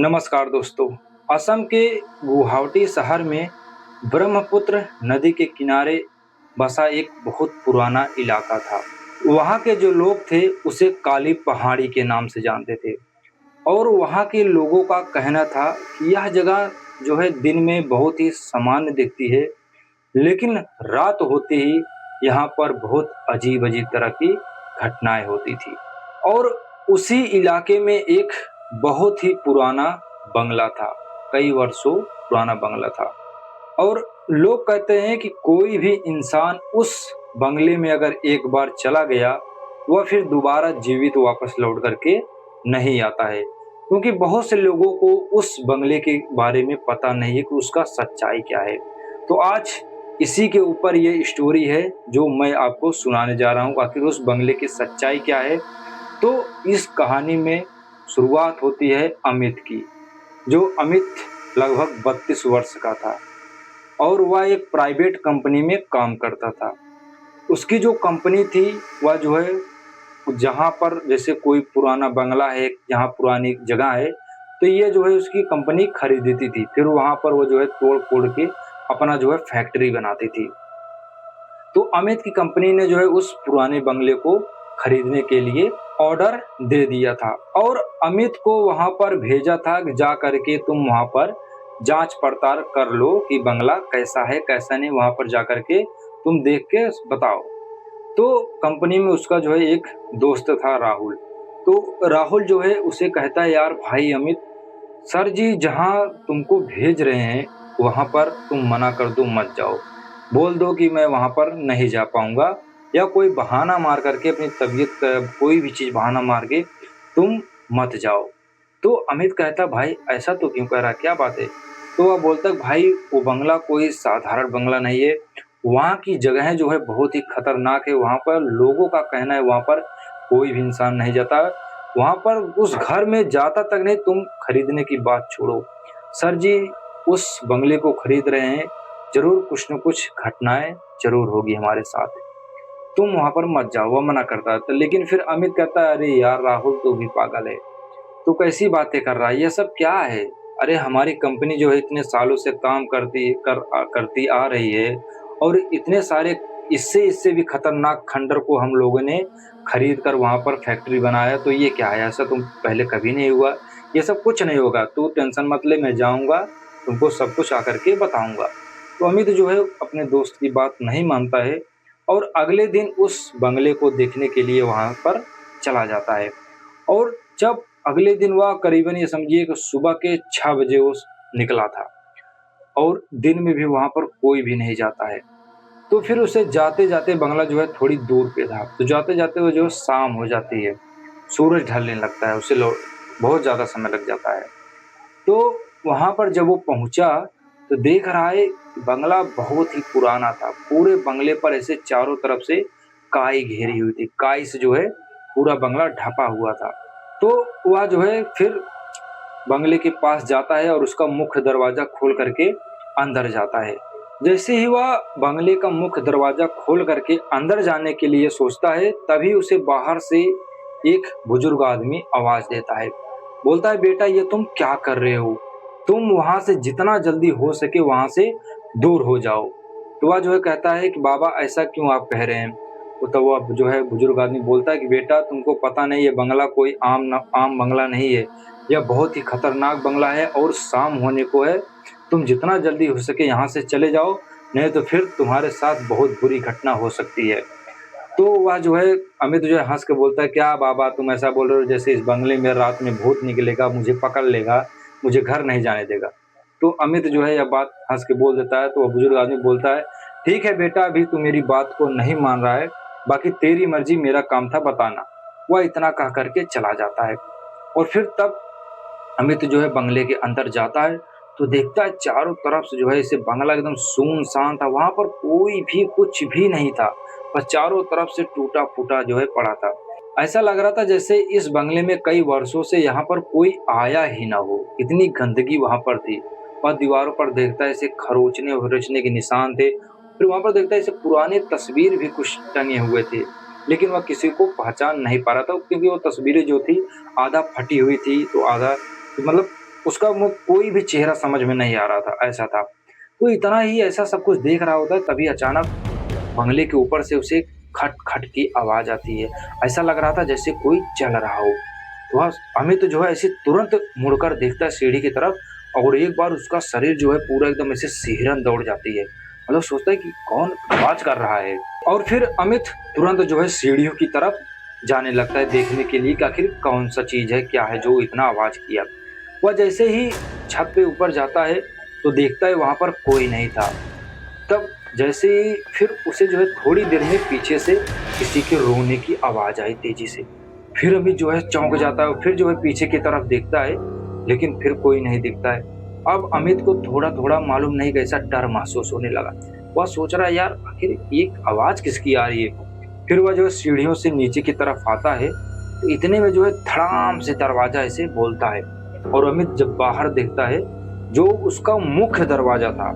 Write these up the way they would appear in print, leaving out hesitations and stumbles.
नमस्कार दोस्तों। असम के गुवाहाटी शहर में ब्रह्मपुत्र नदी के किनारे बसा एक बहुत पुराना इलाका था। वहाँ के जो लोग थे उसे काली पहाड़ी के नाम से जानते थे और वहाँ के लोगों का कहना था कि यह जगह जो है दिन में बहुत ही सामान्य दिखती है, लेकिन रात होते ही यहाँ पर बहुत अजीब-अजीब तरह की घटनाएँ होती थी। और उसी इलाके में एक बहुत ही पुराना बंगला था, कई वर्षों पुराना बंगला था। और लोग कहते हैं कि कोई भी इंसान उस बंगले में अगर एक बार चला गया, वह फिर दोबारा जीवित वापस लौट कर के नहीं आता है। क्योंकि बहुत से लोगों को उस बंगले के बारे में पता नहीं है कि उसका सच्चाई क्या है। तो आज इसी के ऊपर ये स्टोरी है जो मैं आपको सुनाने जा रहा हूँ, आखिर उस बंगले की सच्चाई क्या है। तो इस कहानी में शुरुआत होती है अमित की, जो अमित लगभग 32 वर्ष का था और वह एक प्राइवेट कंपनी में काम करता था। उसकी जो कंपनी थी वह जो है जहाँ पर जैसे कोई पुराना बंगला है, जहाँ पुरानी जगह है, तो ये जो है उसकी कंपनी खरीदती थी। फिर वहाँ पर वो जो है तोड़-फोड़ के अपना जो है फैक्ट्री बनाती थी। तो अमित की कंपनी ने जो है उस पुराने बंगले को खरीदने के लिए ऑर्डर दे दिया था और अमित को वहाँ पर भेजा था कि जा करके तुम वहाँ पर जांच पड़ताल कर लो कि बंगला कैसा है कैसा नहीं, वहाँ पर जा करके तुम देख के बताओ। तो कंपनी में उसका जो है एक दोस्त था राहुल। तो राहुल जो है उसे कहता है, यार भाई अमित, सर जी जहाँ तुमको भेज रहे हैं वहाँ पर तुम मना कर दो, मत जाओ। बोल दो कि मैं वहाँ पर नहीं जा पाऊँगा या कोई बहाना मार करके अपनी तबीयत का कोई भी चीज़ बहाना मार के तुम मत जाओ। तो अमित कहता, भाई ऐसा तो क्यों कह रहा है, क्या बात है? तो वह बोलता है, भाई वो बंगला कोई साधारण बंगला नहीं है। वहाँ की जगहें जो है बहुत ही खतरनाक है। वहाँ पर लोगों का कहना है वहाँ पर कोई भी इंसान नहीं जाता। वहाँ पर उस घर में जाता तक नहीं, तुम खरीदने की बात छोड़ो। सर जी उस बंगले को खरीद रहे हैं, ज़रूर कुछ न कुछ घटनाएँ ज़रूर होगी हमारे साथ। तुम वहाँ पर मत जाओ, वो मना करता है। तो लेकिन फिर अमित कहता है, अरे यार राहुल तू भी पागल है। तू कैसी बातें कर रहा है? ये सब क्या है? अरे हमारी कंपनी जो है इतने सालों से काम करती आ रही है और इतने सारे इससे इससे भी खतरनाक खंडर को हम लोगों ने खरीद कर वहाँ पर फैक्ट्री बनाया, तो ये क्या है? ऐसा तो पहले कभी नहीं हुआ। ये सब कुछ नहीं होगा, तू टेंशन मत ले, मैं जाऊँगा, तुमको सब कुछ आकर के बताऊँगा। तो अमित जो है अपने दोस्त की बात नहीं मानता है और अगले दिन उस बंगले को देखने के लिए वहाँ पर चला जाता है। और जब अगले दिन वह करीबन ये समझिए कि सुबह के 6 बजे वो निकला था और दिन में भी वहाँ पर कोई भी नहीं जाता है। तो फिर उसे जाते-जाते बंगला जो है थोड़ी दूर पे था, तो जाते-जाते वो जो है शाम हो जाती है, सूरज ढलने लगता है, उसे बहुत ज़्यादा समय लग जाता है। तो वहाँ पर जब वो पहुँचा, तो देख रहा है कि बंगला बहुत ही पुराना था। पूरे बंगले पर ऐसे चारों तरफ से काई घेरी हुई थी, काई से जो है पूरा बंगला ढँपा हुआ था। तो वह जो है फिर बंगले के पास जाता है और उसका मुख्य दरवाज़ा खोल करके अंदर जाता है। जैसे ही वह बंगले का मुख्य दरवाज़ा खोल करके अंदर जाने के लिए सोचता है, तभी उसे बाहर से एक बुजुर्ग आदमी आवाज़ देता है। बोलता है, बेटा ये तुम क्या कर रहे हो? तुम वहाँ से जितना जल्दी हो सके वहाँ से दूर हो जाओ। तो वह जो है कहता है कि बाबा ऐसा क्यों आप कह रहे हैं? तो वह जो है बुजुर्ग आदमी बोलता है कि बेटा तुमको पता नहीं, ये बंगला कोई आम बंगला नहीं है। यह बहुत ही खतरनाक बंगला है और शाम होने को है। तुम जितना जल्दी हो सके यहाँ से चले जाओ, नहीं तो फिर तुम्हारे साथ बहुत बुरी घटना हो सकती है। तो वह जो है अमित जो है हँस के बोलता है, क्या बाबा तुम ऐसा बोल रहे हो जैसे इस बंगले में रात में भूत निकलेगा, मुझे पकड़ लेगा, मुझे घर नहीं जाने देगा। तो अमित जो है यह बात हँस के बोल देता है। तो वह बुजुर्ग आदमी बोलता है, ठीक है बेटा, अभी तू मेरी बात को नहीं मान रहा है, बाकी तेरी मर्जी, मेरा काम था बताना। वह इतना कह करके चला जाता है और फिर तब अमित जो है बंगले के अंदर जाता है, तो देखता है चारों तरफ से जो है इसे बंगला एकदम सुनसान था, वहाँ पर कोई भी कुछ भी नहीं था, बस चारों तरफ से टूटा-फूटा जो है पड़ा था। ऐसा लग रहा था जैसे इस बंगले में कई वर्षों से यहाँ पर कोई आया ही ना हो, इतनी गंदगी वहाँ पर थी। और दीवारों पर देखता है ऐसे खरोंचने-वरोचने के निशान थे, फिर वहाँ पर देखता है ऐसे पुराने तस्वीर भी कुछ टंगे हुए थे, लेकिन वह किसी को पहचान नहीं पा रहा था क्योंकि वो तस्वीरें जो थी आधा फटी हुई थी, तो आधा मतलब उसका वो कोई भी चेहरा समझ में नहीं आ रहा था, ऐसा था। वो इतना ही ऐसा सब कुछ देख रहा होता है, तभी अचानक बंगले के ऊपर से उसे खट-खट की आवाज़ आती है। ऐसा लग रहा था जैसे कोई चल रहा हो। तो वह अमित जो है ऐसे तुरंत मुड़कर देखता है सीढ़ी की तरफ, और एक बार उसका शरीर जो है पूरा एकदम ऐसे सिहरन दौड़ जाती है। मतलब सोचता है कि कौन आवाज़ कर रहा है? और फिर अमित तुरंत जो है सीढ़ियों की तरफ जाने लगता है देखने के लिए कि आखिर कौन-सा चीज़ है, क्या है जो इतना आवाज़ किया। वह जैसे ही छत पे ऊपर जाता है, तो देखता है वहाँ पर कोई नहीं था। तब जैसे ही फिर उसे जो है थोड़ी देर में पीछे से किसी के रोने की आवाज़ आई तेज़ी से। फिर अमित जो है चौंक जाता है और फिर जो है पीछे की तरफ देखता है, लेकिन फिर कोई नहीं दिखता है। अब अमित को थोड़ा-थोड़ा मालूम नहीं कैसा डर महसूस होने लगा। वह सोच रहा है, यार आखिर ये आवाज़ किसकी आ रही है? फिर वह जो है सीढ़ियों से नीचे की तरफ आता है, तो इतने में जो है धड़ाम से दरवाज़ा ऐसे बोलता है, और अमित जब बाहर देखता है, जो उसका मुख्य दरवाज़ा था,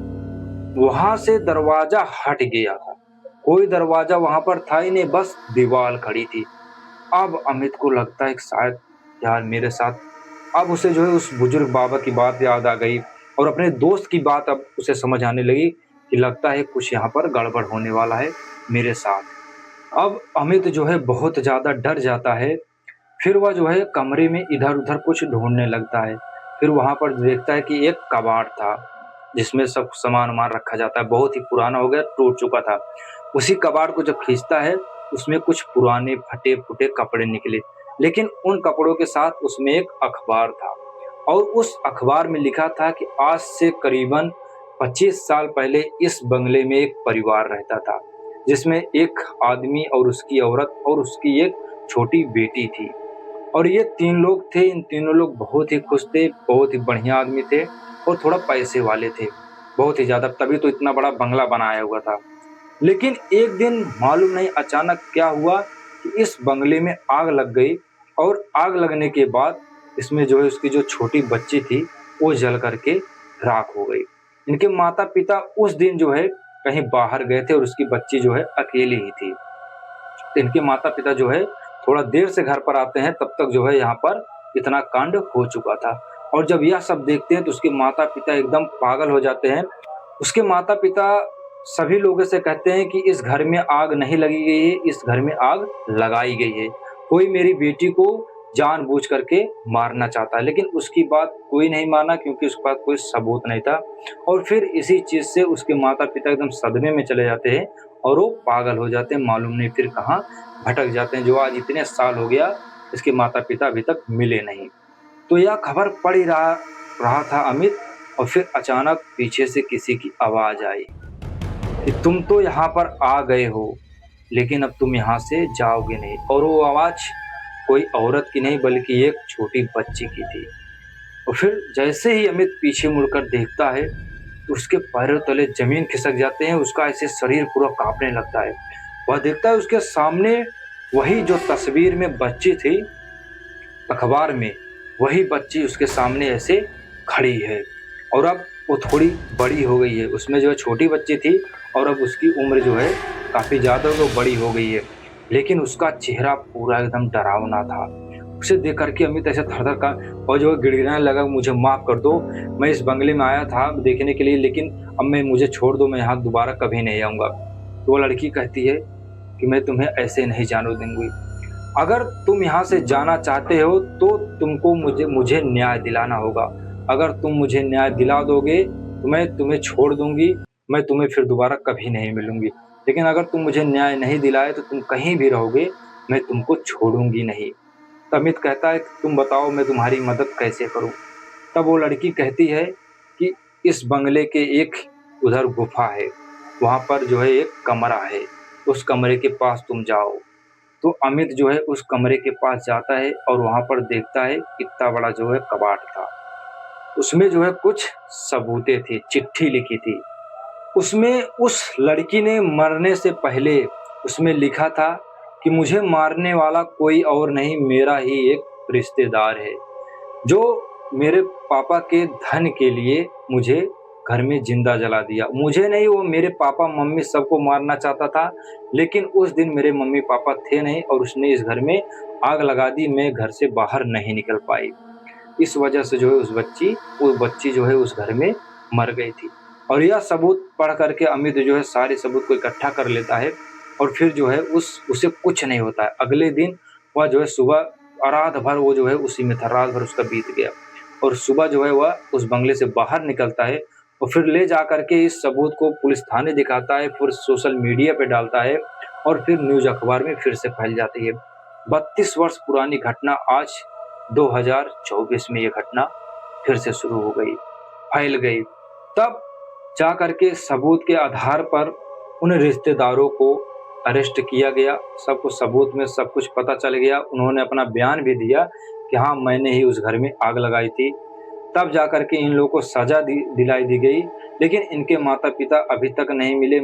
वहाँ से दरवाज़ा हट गया था। कोई दरवाज़ा वहाँ पर था ही नहीं, बस दीवार खड़ी थी। अब अमित को लगता है कि शायद यार मेरे साथ, अब उसे जो है उस बुजुर्ग बाबा की बात याद आ गई, और अपने दोस्त की बात अब उसे समझ आने लगी कि लगता है कुछ यहाँ पर गड़बड़ होने वाला है मेरे साथ। अब अमित जो है बहुत ज़्यादा डर जाता है। फिर वह जो है कमरे में इधर-उधर कुछ ढूँढने लगता है। फिर वहाँ पर देखता है कि एक कबाड़ था, जिसमें सब सामान-वामान रखा जाता है। बहुत ही पुराना हो गया, टूट चुका था। उसी कबाड़ को जब खींचता है, उसमें कुछ पुराने फटे-फूटे कपड़े निकले। लेकिन उन कपड़ों के साथ उसमें एक अखबार था, और उस अखबार में लिखा था कि आज से करीबन 25 साल पहले इस बंगले में एक परिवार रहता था, जिसमें एक आदमी और उसकी औरत और उसकी एक छोटी बेटी थी। और ये 3 लोग थे, इन तीनों लोग बहुत ही खुश थे, बहुत ही बढ़िया आदमी थे, और थोड़ा पैसे वाले थे, बहुत ही ज़्यादा, तभी तो इतना बड़ा बंगला बनाया हुआ था। लेकिन एक दिन मालूम नहीं अचानक क्या हुआ कि इस बंगले में आग लग गई, और आग लगने के बाद इसमें जो है उसकी जो छोटी बच्ची थी, वो जल करके राख हो गई। इनके माता-पिता उस दिन जो है कहीं बाहर गए थे, और उसकी बच्ची जो है अकेली ही थी। इनके माता-पिता जो है थोड़ा देर से घर पर आते हैं, तब तक जो है यहाँ पर इतना कांड हो चुका था। और जब यह सब देखते हैं तो उसके माता-पिता एकदम पागल हो जाते हैं। उसके माता-पिता सभी लोगों से कहते हैं कि इस घर में आग नहीं लगी गई है, इस घर में आग लगाई गई है। कोई मेरी बेटी को जानबूझ करके मारना चाहता है, लेकिन उसकी बात कोई नहीं माना, क्योंकि उसके पास कोई सबूत नहीं था। और फिर इसी चीज़ से उसके माता-पिता एकदम सदमे में चले जाते हैं, और वो पागल हो जाते हैं, मालूम नहीं फिर कहाँ भटक जाते हैं, जो आज इतने साल हो गया इसके माता-पिता अभी तक मिले नहीं। तो यह खबर पढ़ ही रहा रहा था अमित, और फिर अचानक पीछे से किसी की आवाज़ आई कि तुम तो यहाँ पर आ गए हो, लेकिन अब तुम यहाँ से जाओगे नहीं। और वो आवाज़ कोई औरत की नहीं, बल्कि एक छोटी बच्ची की थी। और फिर जैसे ही अमित पीछे मुड़कर देखता है, तो उसके पैरों तले ज़मीन खिसक जाते हैं, उसका ऐसे शरीर पूरा काँपने लगता है। वह देखता है उसके सामने वही जो तस्वीर में बच्ची थी अखबार में, वही बच्ची उसके सामने ऐसे खड़ी है, और अब वो थोड़ी बड़ी हो गई है। उसमें जो है छोटी बच्ची थी, और अब उसकी उम्र जो है काफ़ी ज़्यादा वो बड़ी हो गई है, लेकिन उसका चेहरा पूरा एकदम डरावना था। उसे देख कर के अमित ऐसे थर-थर का और जो है गिड़गिड़ाने लगा, मुझे माफ़ कर दो, मैं इस बंगले में आया था देखने के लिए, लेकिन अब मुझे छोड़ दो, मैं यहाँ दोबारा कभी नहीं आऊँगा। तो वो लड़की कहती है कि मैं तुम्हें ऐसे नहीं जाने दूँगी। अगर तुम यहाँ से जाना चाहते हो तो तुमको मुझे न्याय दिलाना होगा। अगर तुम मुझे न्याय दिला दोगे तो मैं तुम्हें छोड़ दूँगी, मैं तुम्हें फिर दोबारा कभी नहीं मिलूँगी। लेकिन अगर तुम मुझे न्याय नहीं दिलाए तो तुम कहीं भी रहोगे, मैं तुमको छोड़ूँगी नहीं। तो अमित कहता है कि तुम बताओ मैं तुम्हारी मदद कैसे करूँ? तब वो लड़की कहती है कि इस बंगले के एक उधर गुफ़ा है, वहाँ पर जो है एक कमरा है, उस कमरे के पास तुम जाओ। तो अमित जो है उस कमरे के पास जाता है, और वहाँ पर देखता है इतना बड़ा जो है कबाड़ था। उसमें जो है कुछ सबूतें थी, चिट्ठी लिखी थी। उसमें उस लड़की ने मरने से पहले उसमें लिखा था कि मुझे मारने वाला कोई और नहीं, मेरा ही एक रिश्तेदार है, जो मेरे पापा के धन के लिए मुझे घर में जिंदा जला दिया। मुझे नहीं, वो मेरे पापा मम्मी सबको मारना चाहता था, लेकिन उस दिन मेरे मम्मी पापा थे नहीं, और उसने इस घर में आग लगा दी, मैं घर से बाहर नहीं निकल पाई। इस वजह से जो है वो बच्ची जो है उस घर में मर गई थी। और यह सबूत पढ़ करके अमित जो है सारे सबूत को इकट्ठा कर लेता है और फिर जो है उसे कुछ नहीं होता है। अगले दिन वह जो है सुबह रात भर वो जो है उसी में था, रात भर उसका बीत गया और सुबह जो है वह उस बंगले से बाहर निकलता है और फिर ले जा करके इस सबूत को पुलिस थाने दिखाता है, फिर सोशल मीडिया पे डालता है और फिर न्यूज़ अखबार में फिर से फैल जाती है। 32 वर्ष पुरानी घटना आज 2024 में ये घटना फिर से शुरू हो गई, फैल गई। तब जा करके सबूत के आधार पर उन रिश्तेदारों को अरेस्ट किया गया। सबको सबूत में सब कुछ पता चल गया। उन्होंने अपना बयान भी दिया कि हाँ, मैंने ही उस घर में आग लगाई थी। तब जा करके इन लोगों को सजा दिलाई दी गई, लेकिन इनके माता-पिता अभी तक नहीं मिले।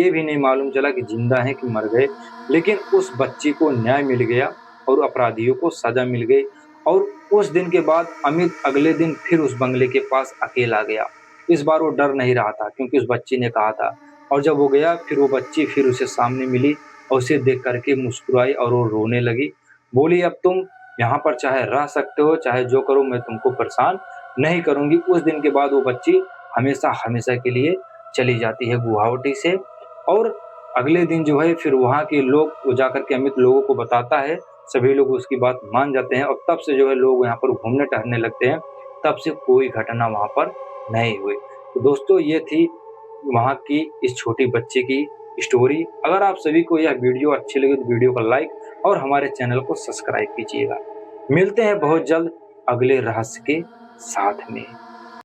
ये भी नहीं मालूम चला कि जिंदा हैं कि मर गए। लेकिन उस बच्ची को न्याय मिल गया और अपराधियों को सजा मिल गई। और उस दिन के बाद अमित अगले दिन फिर उस बंगले के पास अकेला गया। इस बार वो डर नहीं रहा था क्योंकि उस बच्ची ने कहा था। और जब वो गया फिर वो बच्ची फिर उसे सामने मिली और उसे देख करके मुस्कुराई और वो रोने लगी। बोली, अब तुम यहाँ पर चाहे रह सकते हो, चाहे जो करो, मैं तुमको परेशान नहीं करूँगी। उस दिन के बाद वो बच्ची हमेशा हमेशा के लिए चली जाती है गुवाहाटी से। और अगले दिन जो है फिर वहाँ के लोग वो जाकर के अमित लोगों को बताता है, सभी लोग उसकी बात मान जाते हैं और तब से जो है लोग यहाँ पर घूमने टहलने लगते हैं। तब से कोई घटना वहाँ पर नहीं हुई। तो दोस्तों, ये थी वहाँ की इस छोटी बच्ची की स्टोरी। अगर आप सभी को यह वीडियो अच्छी लगी तो वीडियो को लाइक और हमारे चैनल को सब्सक्राइब कीजिएगा। मिलते हैं बहुत जल्द अगले रहस्य के साथ में।